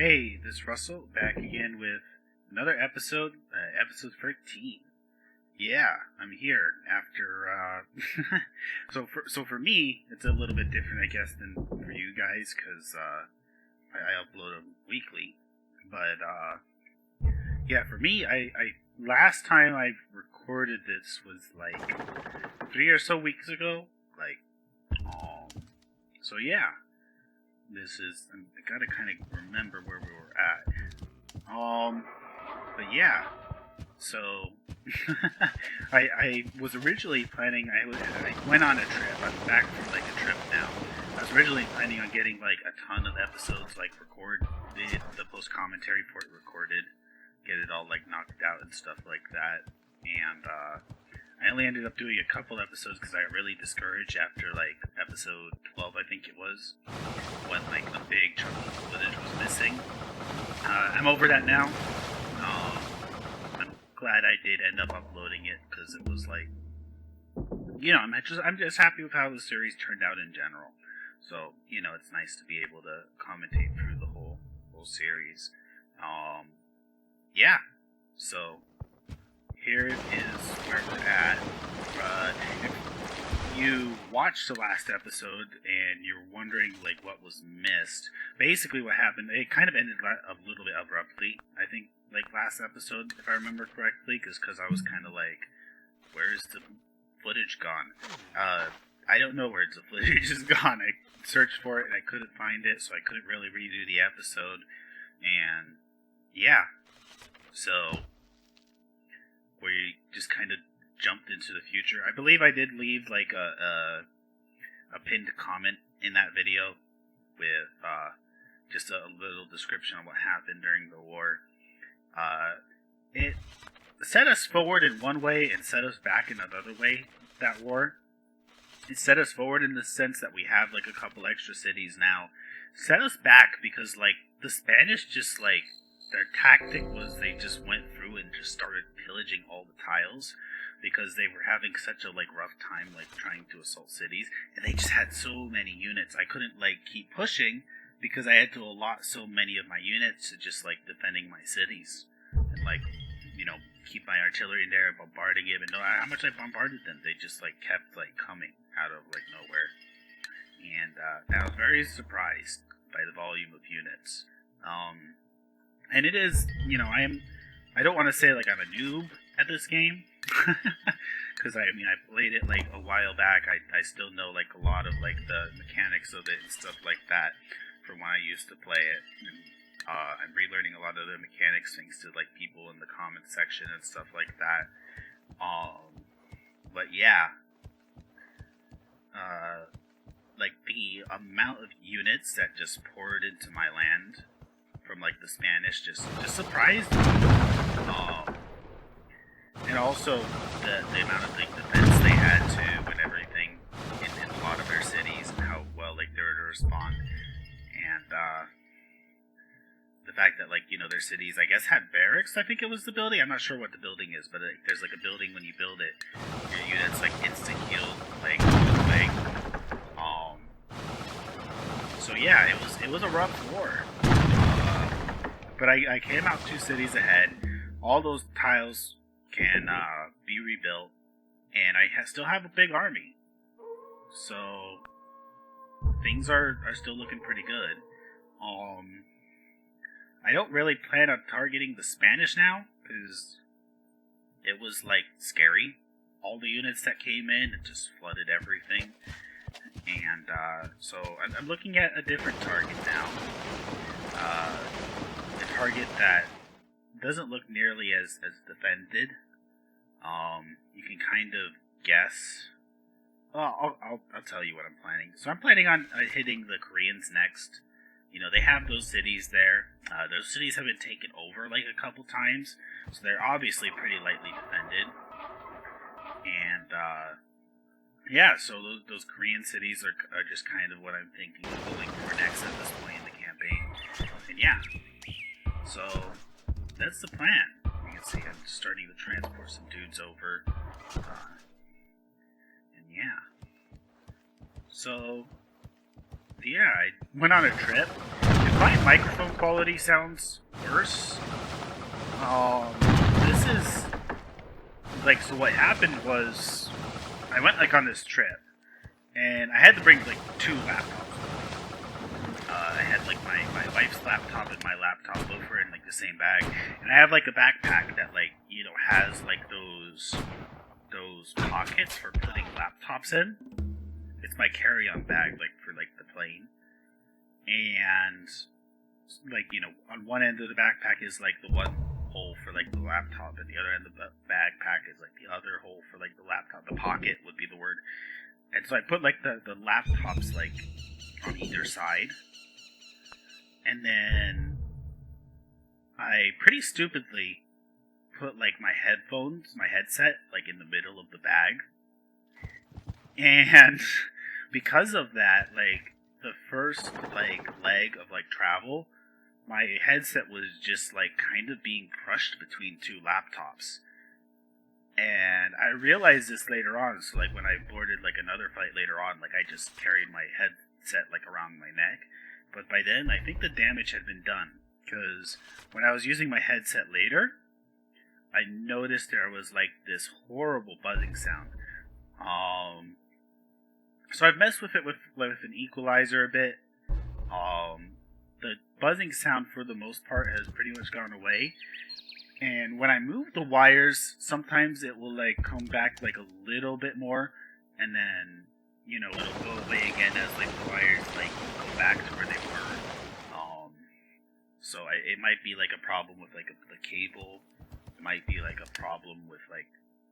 Hey, this is Russell, back again with another episode, episode 13. Yeah, I'm here after, so for me, it's a little bit different, I guess, than for you guys, because, I upload them weekly, but, yeah, for me, last time I recorded this was, like, 3 or so weeks ago, so yeah. I gotta kind of remember where we were at. But yeah, so, I was originally planning, I went on a trip, I'm back from, like, a trip now. I was originally planning on getting, like, a ton of episodes, like, recorded, the post-commentary port recorded, get it all, like, knocked out and stuff like that, and, I only ended up doing a couple episodes because I got really discouraged after, like, episode 12, I think it was, when, like, a big chunk of footage was missing. I'm over that now. I'm glad I did end up uploading it because it was, like, you know, I'm just happy with how the series turned out in general. So, you know, it's nice to be able to commentate through the whole series. Yeah. So, here is where we're at. If you watched the last episode and you're wondering, like, what was missed, basically what happened, it kind of ended a little bit abruptly, I think, like, last episode, if I remember correctly, because I was kind of like, where's the footage gone? I don't know where the footage is gone. I searched for it and I couldn't find it, so I couldn't really redo the episode, and, yeah, so we just kind of jumped into the future. I believe I did leave, like, a pinned comment in that video with just a little description of what happened during the war. It set us forward in one way and set us back in another way, that war. It set us forward in the sense that we have, like, a couple extra cities now. Set us back because, like, the Spanish just, like, their tactic was they just went through and just started pillaging all the tiles because they were having such a, like, rough time, like, trying to assault cities, and they just had so many units. I couldn't, like, keep pushing because I had to allot so many of my units to just, like, defending my cities and, like, you know, keep my artillery in there and bombarding it. And no matter how much I bombarded them, they just, like, kept, like, coming out of, like, nowhere. And I was very surprised by the volume of units. And it is, you know, I don't want to say, like, I'm a noob at this game, because, I mean, I played it, like, a while back. I still know, like, a lot of, like, the mechanics of it and stuff like that from when I used to play it, and I'm relearning a lot of the mechanics thanks to, like, people in the comments section and stuff like that. But, yeah, like, the amount of units that just poured into my land from, like, the Spanish just surprised me. And also the amount of, like, defense they had to and everything in a lot of their cities and how well, like, they were to respond. And the fact that, like, you know, their cities, I guess, had barracks, I think it was the building. I'm not sure what the building is, but, like, there's, like, a building when you build it. Your units, like, instant healed, like, so yeah, it was a rough war. But I came out 2 cities ahead. All those tiles can be rebuilt, and I still have a big army. So things are still looking pretty good. I don't really plan on targeting the Spanish now, because it was, like, scary. All the units that came in, it just flooded everything. And so I'm looking at a different target now. A target that doesn't look nearly as defended. You can kind of guess. Well, I'll tell you what I'm planning. So I'm planning on hitting the Koreans next. You know, they have those cities there. Those cities have been taken over, like, a couple times, so they're obviously pretty lightly defended. And yeah, so those Korean cities are just kind of what I'm thinking of going for next at this point in the campaign. And yeah, so that's the plan. You can see I'm starting to transport some dudes over. And yeah. So, yeah, I went on a trip. It my microphone quality sounds worse. This is like, so what happened was I went like on this trip and I had to bring like 2 laptops. I had like my wife's laptop and my laptop over in like the same bag, and I have like a backpack that like, you know, has like those pockets for putting laptops in. It's my carry-on bag, like for like the plane, and like, you know, on one end of the backpack is like the one hole for like the laptop, and the other end of the backpack is like the other hole for like the laptop. The pocket would be the word. And so I put like the laptops like on either side. And then I pretty stupidly put like my headset, like in the middle of the bag. And because of that, like the first like leg of like travel, my headset was just like kind of being crushed between 2 laptops. And I realized this later on, so like when I boarded like another flight later on, like I just carried my headset like around my neck. But by then, I think the damage had been done, because when I was using my headset later, I noticed there was like this horrible buzzing sound. So I've messed with it with an equalizer a bit. The buzzing sound for the most part has pretty much gone away. And when I move the wires, sometimes it will like come back like a little bit more, and then, you know, it'll go away again as like the wires like go back to where they were. So it might be like a problem with like the cable. It might be like a problem with like,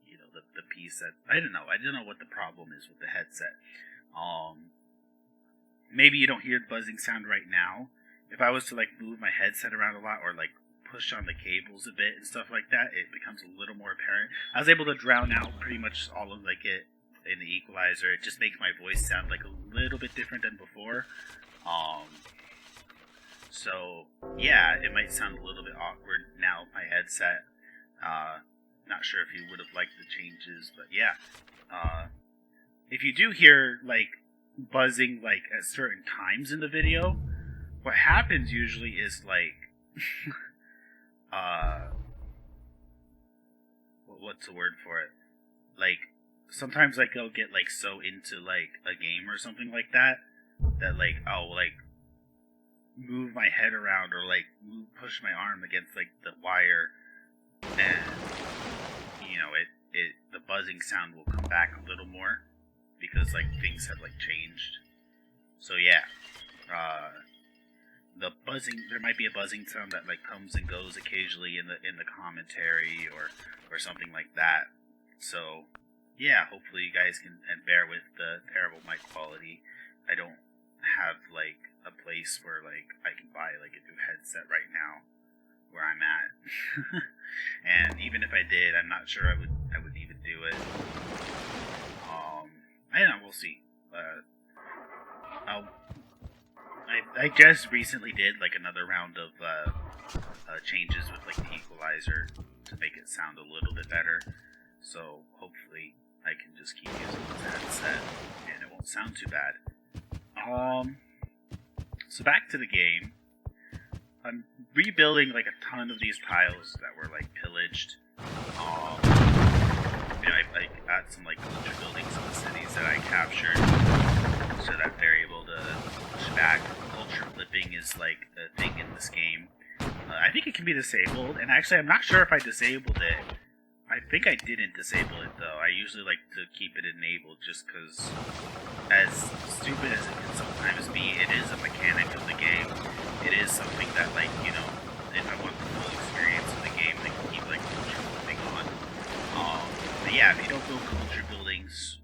you know, the piece that I don't know what the problem is with the headset. Maybe you don't hear the buzzing sound right now. If I was to like move my headset around a lot or like push on the cables a bit and stuff like that, it becomes a little more apparent. I was able to drown out pretty much all of like it in the equalizer. It just makes my voice sound like a little bit different than before. So yeah, it might sound a little bit awkward now with my headset. Not sure if you would have liked the changes, but yeah. If you do hear like buzzing like at certain times in the video, what happens usually is like what's the word for it? Like sometimes like I'll get like so into like a game or something like that like I'll like move my head around or like push my arm against like the wire, and you know the buzzing sound will come back a little more because like things have like changed. So yeah, the buzzing, there might be a buzzing sound that like comes and goes occasionally in the commentary or something like that. So yeah, hopefully you guys can bear with the terrible mic quality. I don't have like a place where like I can buy like a new headset right now where I'm at. And even if I did, I'm not sure I would even do it. I don't know, we'll see. I just recently did like another round of changes with like the equalizer to make it sound a little bit better. So hopefully I can just keep using this headset and it won't sound too bad. So back to the game. I'm rebuilding like a ton of these tiles that were like pillaged. You know, I got some like culture buildings in the cities that I captured, so that they're able to push back. Culture flipping is like a thing in this game. I think it can be disabled, and actually I'm not sure if I disabled it. I think I didn't disable it though. I usually like to keep it enabled just because, as stupid as it can sometimes be, it is a mechanic of the game. It is something that, like, you know, if I want the full experience of the game, they can keep like culture building on. But yeah, if you don't build culture buildings,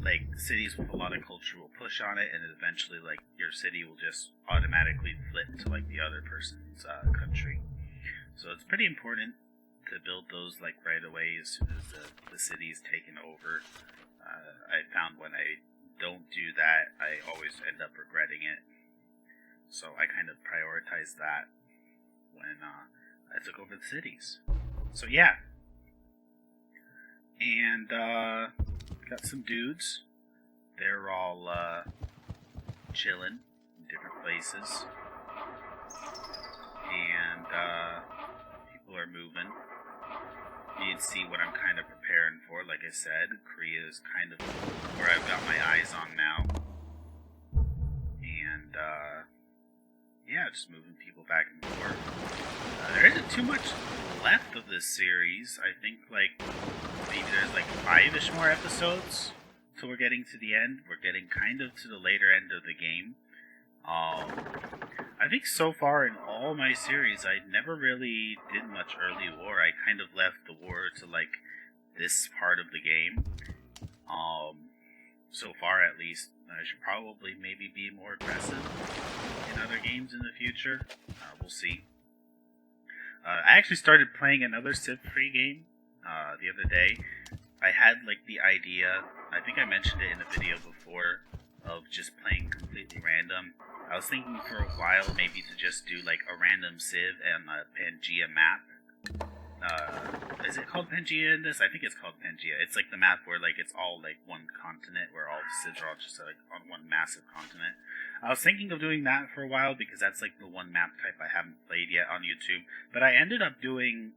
like cities with a lot of culture will push on it, and eventually like your city will just automatically flip to like the other person's country. So it's pretty important to build those like right away as soon as the city's taken over. I found when I don't do that, I always end up regretting it. So I kind of prioritized that when I took over the cities. So yeah. And got some dudes. They're all chilling in different places. places. And people are moving. You can see what I'm kind of preparing for. Like I said, Korea is kind of where I've got my eyes on now. And yeah, just moving people back and forth. There isn't too much left of this series. I think like maybe there's like 5-ish more episodes till we're getting to the end. We're getting kind of to the later end of the game. I think so far in all my series, I never really did much early war. I kind of left the war to like this part of the game. So far at least, I should probably maybe be more aggressive in other games in the future. We'll see. I actually started playing another Civ free game the other day. I had like the idea, I think I mentioned it in a video before, of just playing completely random. I was thinking for a while maybe to just do like a random Civ and a Pangea map. Is it called Pangea in this? I think it's called Pangea. It's like the map where like it's all like one continent, where all the Civs are all just like on one massive continent. I was thinking of doing that for a while because that's like the one map type I haven't played yet on YouTube. But I ended up doing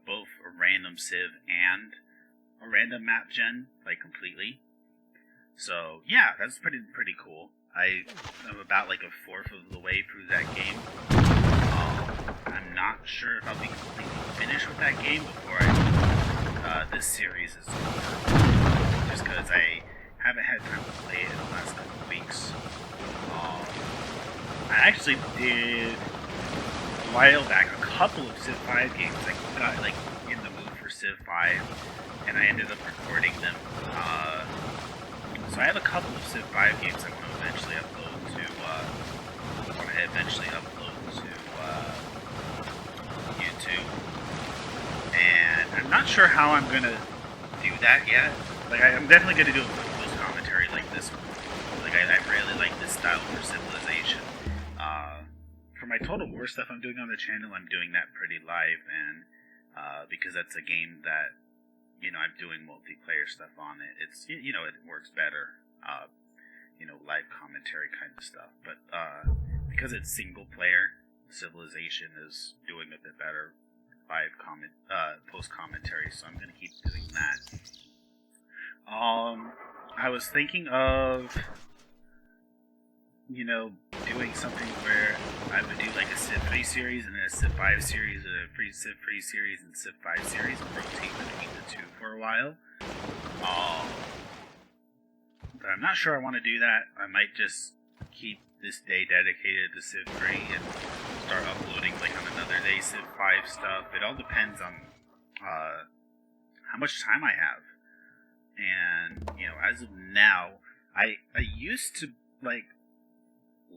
both a random Civ and a random map gen, like completely. So yeah, that's pretty cool. I am about like a fourth of the way through that game. I'm not sure if I'll be completely finished with that game before this series is over. Just because I haven't had time to play it in the last couple of weeks. I actually did a while back a couple of Civ 5 games. I got like in the mood for Civ 5, and I ended up recording them. So I have a couple of Civ 5 games I want to eventually upload to YouTube. And I'm not sure how I'm gonna do that yet. Like I'm definitely gonna do a close commentary like this one. Like I really like this style for Civilization. For my Total War stuff I'm doing on the channel, I'm doing that pretty live, and because that's a game that, you know, I'm doing multiplayer stuff on it. It's, you know, it works better, you know, live commentary kind of stuff. But because it's single player, Civilization is doing a bit better live post commentary, so I'm gonna keep doing that. I was thinking of, you know, doing something where I would do like a Civ 3 series and then a Civ 5 series, a Civ 3 series and Civ 5 series, and rotate between the two for a while. But I'm not sure I want to do that. I might just keep this day dedicated to Civ 3 and start uploading like on another day Civ 5 stuff. It all depends on how much time I have. And, you know, as of now, I used to, like,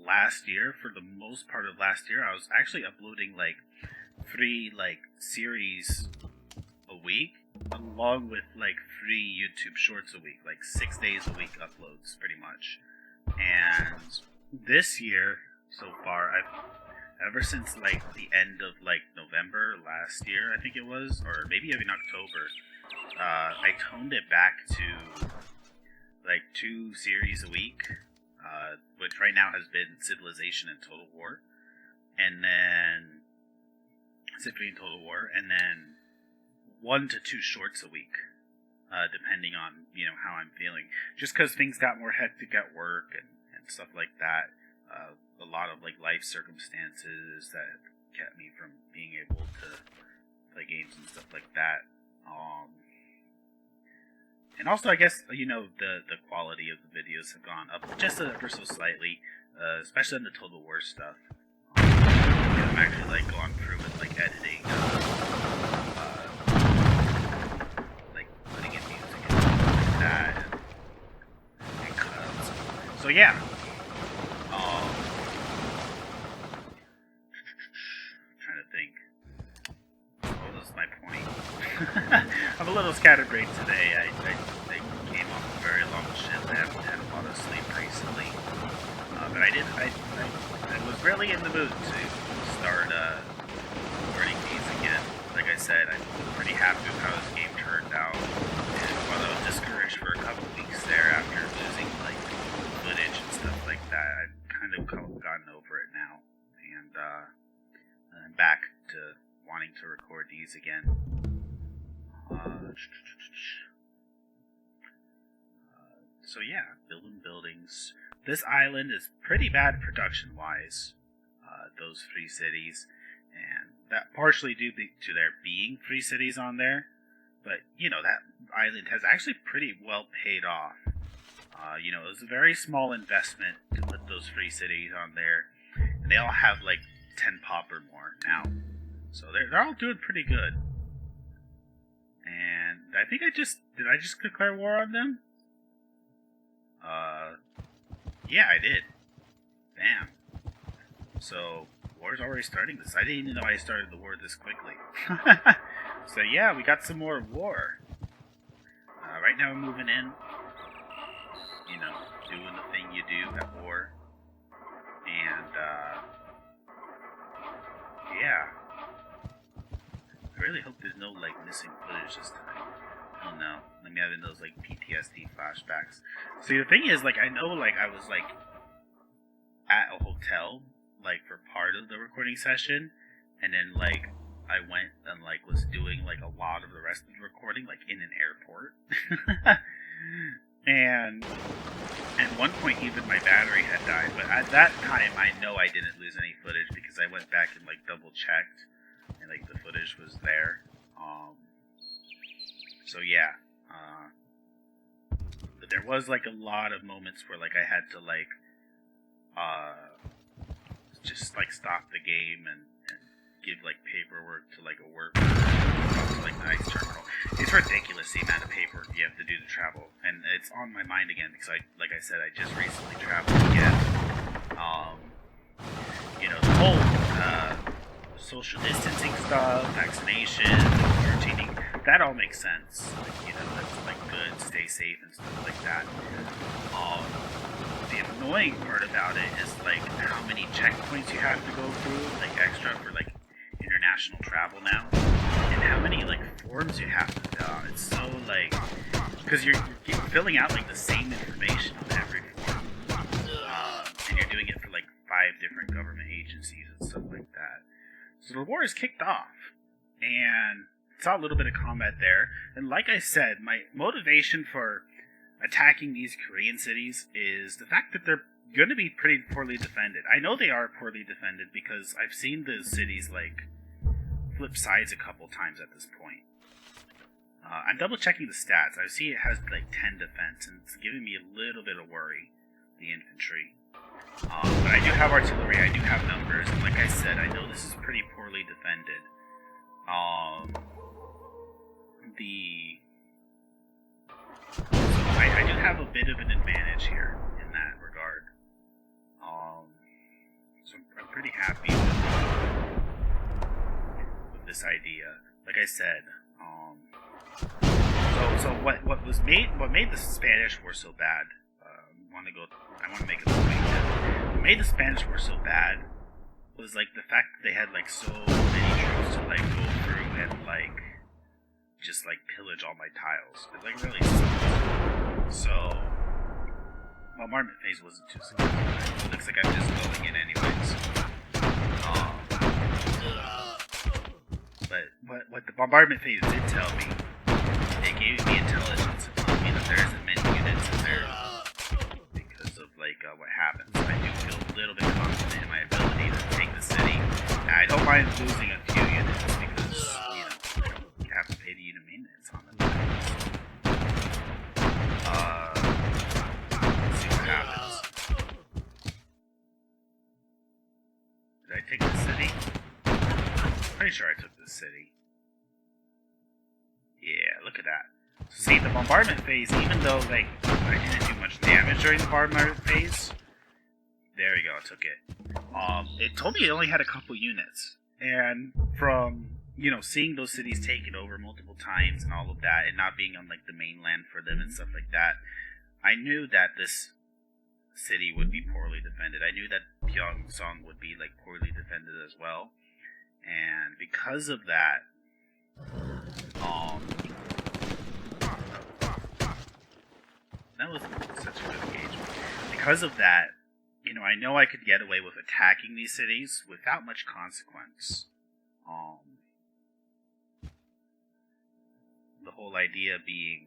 last year, for the most part of last year, I was actually uploading like 3 like series a week, along with like 3 YouTube shorts a week, like 6 days a week uploads pretty much. And this year so far, ever since like the end of like November last year, I think it was, or maybe even October, I toned it back to like 2 series a week. Which right now has been Civilization and Total War, and then Civ 3 and Total War, and then 1 to 2 shorts a week, depending on, you know, how I'm feeling. Just because things got more hectic at work and stuff like that. A lot of like life circumstances that kept me from being able to play games and stuff like that. And also, I guess, you know, the quality of the videos have gone up just ever so slightly, especially on the Total War stuff. I'm actually like going through with like editing, like putting in music and stuff like that, and cuts. So yeah. Trying to think. What was my point? I'm a little scatterbrained today. I came off a very long shift. I haven't had a lot of sleep recently. But I was really in the mood to start recording these again. Like I said, I'm pretty happy with how this game turned out. And while I was discouraged for a couple weeks there after losing like footage and stuff like that, I've kind of gotten over going to record these again. So yeah, building buildings. This island is pretty bad production-wise. Those 3 cities, and that partially due to there being 3 cities on there. But you know, that island has actually pretty well paid off. You know, it was a very small investment to put those 3 cities on there, and they all have like 10 pop or more now. So they're all doing pretty good. And I think did I just declare war on them? Yeah, I did. Damn. So, war's already starting this. I didn't even know I started the war this quickly. So yeah, we got some more war. Right now we're moving in. You know, doing the thing you do at war. And, yeah. I really hope there's no, like, missing footage this time. I don't know. I'm having those, like, PTSD flashbacks. See, the thing is, like, I know, like, I was, like, at a hotel, like, for part of the recording session, and then, like, I went and, like, was doing, like, a lot of the rest of the recording, like, in an airport. And at one point, even my battery had died, but at that time, I know I didn't lose any footage, because I went back and, like, double-checked, and, like, the footage was there. So, yeah. But there was, like, a lot of moments where, like, I had to, like, just, like, stop the game and give, like, paperwork to, like, a work to, like, the ice terminal. It's ridiculous the amount of paperwork you have to do to travel, and it's on my mind again because like I said, I just recently traveled again. You know, the whole social distancing stuff, vaccination, quarantining, that all makes sense. You know, that's like good, stay safe and stuff like that. The annoying part about it is like how many checkpoints you have to go through, like extra for like international travel now, and how many like forms you have to fill out. It's so like, because you're filling out like the same information on every form, and you're doing it for like 5 different government agencies and stuff like that. So the war is kicked off, and saw a little bit of combat there. And like I said, my motivation for attacking these Korean cities is the fact that they're going to be pretty poorly defended. I know they are poorly defended because I've seen those cities like flip sides a couple times at this point. I'm double checking the stats. I see it has like 10 defense, and it's giving me a little bit of worry, the infantry. But I do have artillery, I do have numbers, and like I said, I know this is pretty poorly defended. So I do have a bit of an advantage here in that regard. So I'm pretty happy with this idea. Like I said, so what made the Spanish War so bad? I want to make a point that what made the Spanish War so bad was like the fact that they had like so many troops to like go through and like just like pillage all my tiles. It like really sucked. So bombardment phase wasn't too successful. It looks like I'm just going in anyways. But what the bombardment phase did tell me, it gave me intelligence and told me that there isn't many units in there because of like what happens. I do feel a little bit confident in my ability to take the city. I don't mind losing a few units because, you know, I don't have to pay the unit maintenance on them. Let's see what happens. Did I take the city? Pretty sure I took the city. Yeah, look at that. See, the bombardment phase, even though like I didn't do much damage during the bombardment phase, there we go, I took it. It told me it only had a couple units, and from, you know, seeing those cities taken over multiple times and all of that, and not being on like the mainland for them and stuff like that, I knew that this city would be poorly defended. I knew that Pyeongseong would be like poorly defended as well, and because of that, that was such a good engagement. Because of that, you know, I know I could get away with attacking these cities without much consequence. whole idea being,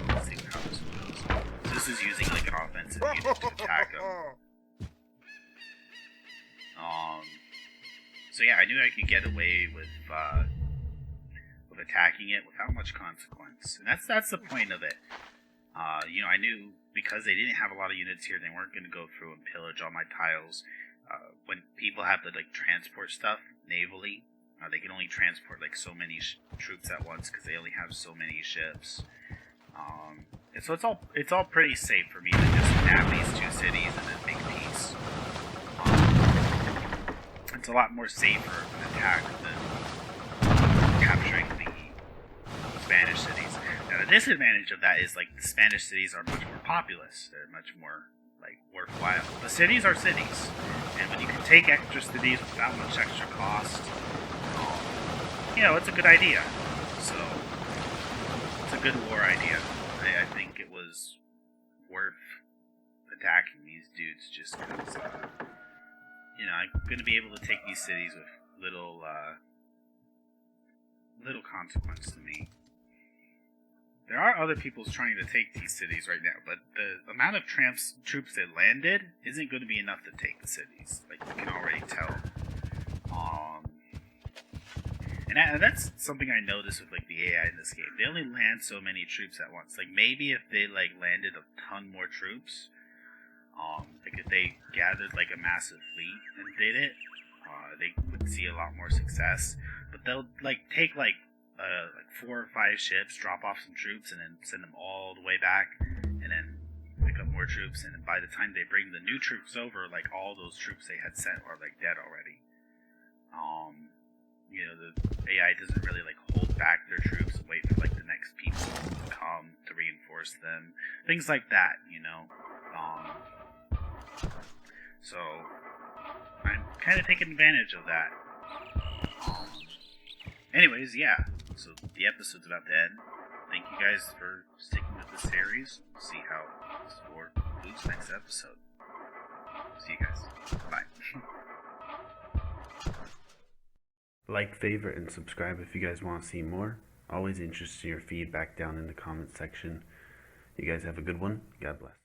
let's see how this one goes. So this is using like an offensive unit to attack them. So yeah, I knew I could get away with attacking it without much consequence, and that's the point of it. I knew because they didn't have a lot of units here, they weren't going to go through and pillage all my tiles. When people have to like transport stuff navally, they can only transport like so many troops at once because they only have so many ships. And so it's all pretty safe for me to just nab these two cities and then make peace. It's a lot more safer of an attack than capturing the Spanish cities. Now the disadvantage of that is like the Spanish cities are much more populous. They're much more like worthwhile. The cities are cities, and when you can take extra cities without much extra cost, it's a good idea. So it's a good war idea. I think it was worth attacking these dudes just because I'm going to be able to take these cities with little consequence to me. There are other people trying to take these cities right now, but the amount of troops that landed isn't going to be enough to take the cities. Like, you can already tell. And that's something I noticed with like the AI in this game. They only land so many troops at once. Like, maybe if they like landed a ton more troops, like if they gathered like a massive fleet and did it, they would see a lot more success. But they'll like take like 4 or 5 ships, drop off some troops, and then send them all the way back, and then pick up more troops. And then by the time they bring the new troops over, like all those troops they had sent are like dead already. The AI doesn't really like hold back their troops and wait for like the next people to come to reinforce them. Things like that, So I'm kind of taking advantage of that. Anyways, yeah. So the episode's about to end. Thank you guys for sticking with the series. We'll see how this war moves next episode. See you guys. Bye. Like, favorite, and subscribe if you guys want to see more. Always interested in your feedback down in the comment section. You guys have a good one. God bless.